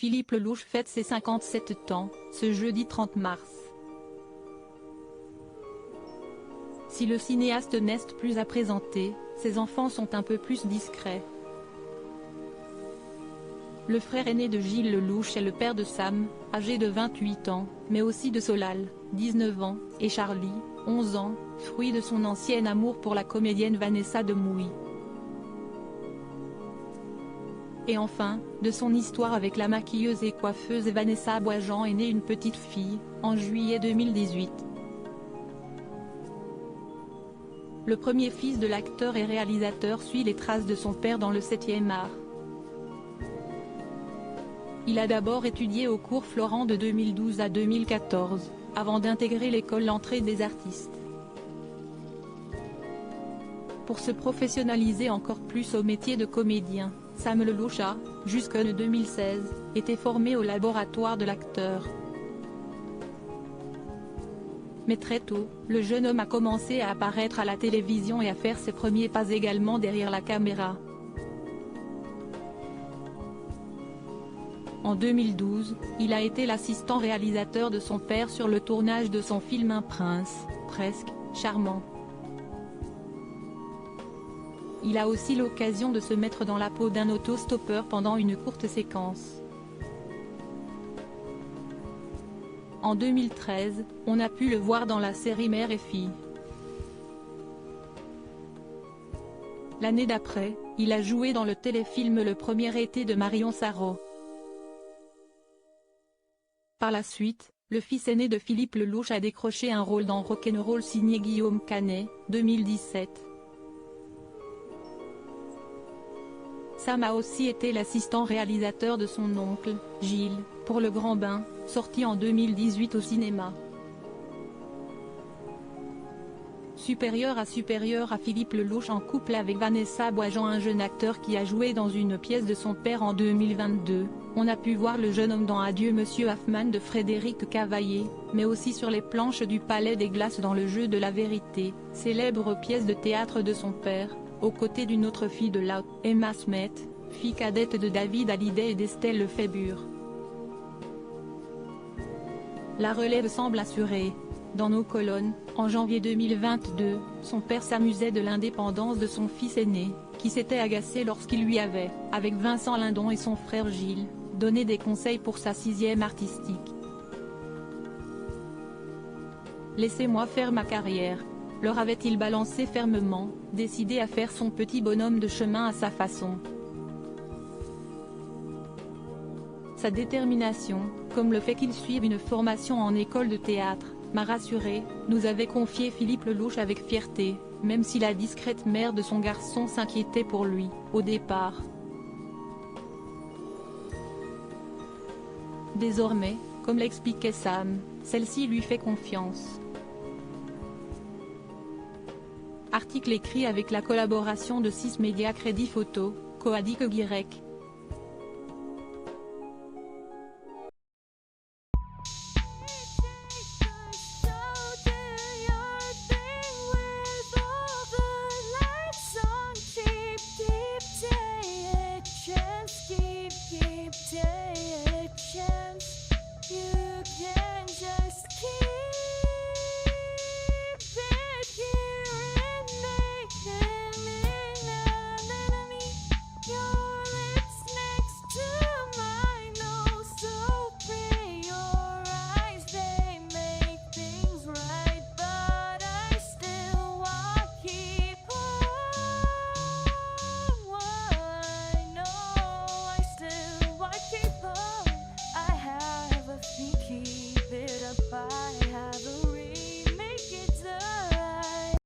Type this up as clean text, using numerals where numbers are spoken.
Philippe Lelouch fête ses 57 ans, ce jeudi 30 mars. Si le cinéaste n'est plus à présenter, ses enfants sont un peu plus discrets. Le frère aîné de Gilles Lelouch est le père de Sam, âgé de 28 ans, mais aussi de Solal, 19 ans, et Charlie, 11 ans, fruit de son ancien amour pour la comédienne Vanessa Demouy. Et enfin, de son histoire avec la maquilleuse et coiffeuse Vanessa Boisjean est née une petite fille, en juillet 2018. Le premier fils de l'acteur et réalisateur suit les traces de son père dans le 7e art. Il a d'abord étudié au cours Florent de 2012 à 2014, avant d'intégrer l'école L'Entrée des artistes. Pour se professionnaliser encore plus au métier de comédien, Sam Lelouch a, jusqu'en 2016, été formé au laboratoire de l'acteur. Mais très tôt, le jeune homme a commencé à apparaître à la télévision et à faire ses premiers pas également derrière la caméra. En 2012, il a été l'assistant réalisateur de son père sur le tournage de son film Un prince, presque, charmant. Il a aussi l'occasion de se mettre dans la peau d'un autostoppeur pendant une courte séquence. En 2013, on a pu le voir dans la série Mère et fille. L'année d'après, il a joué dans le téléfilm Le premier été de Marion Sarraud. Par la suite, le fils aîné de Philippe Lelouch a décroché un rôle dans Rock'n'Roll signé Guillaume Canet, 2017. Sam a aussi été l'assistant réalisateur de son oncle, Gilles, pour Le Grand Bain, sorti en 2018 au cinéma. Supérieur à Philippe Lelouch en couple avec Vanessa Boisjean, un jeune acteur qui a joué dans une pièce de son père en 2022, on a pu voir le jeune homme dans Adieu Monsieur Hoffman de Frédéric Cavaillé, mais aussi sur les planches du Palais des Glaces dans Le Jeu de la Vérité, célèbre pièce de théâtre de son père, aux côtés d'une autre fille de l'auteur, Emma Smet, fille cadette de David Hallyday et d'Estelle Lefébure. La relève semble assurée. Dans nos colonnes, en janvier 2022, son père s'amusait de l'indépendance de son fils aîné, qui s'était agacé lorsqu'il lui avait, avec Vincent Lindon et son frère Gilles, donné des conseils pour sa 6e artistique. Laissez-moi faire ma carrière, leur avait-il balancé fermement, décidé à faire son petit bonhomme de chemin à sa façon. Sa détermination, comme le fait qu'il suive une formation en école de théâtre, m'a rassuré, nous avait confié Philippe Lelouch avec fierté, même si la discrète mère de son garçon s'inquiétait pour lui, au départ. Désormais, comme l'expliquait Sam, celle-ci lui fait confiance. Article écrit avec la collaboration de 6 médias Crédit Photo, Coadic Guirec.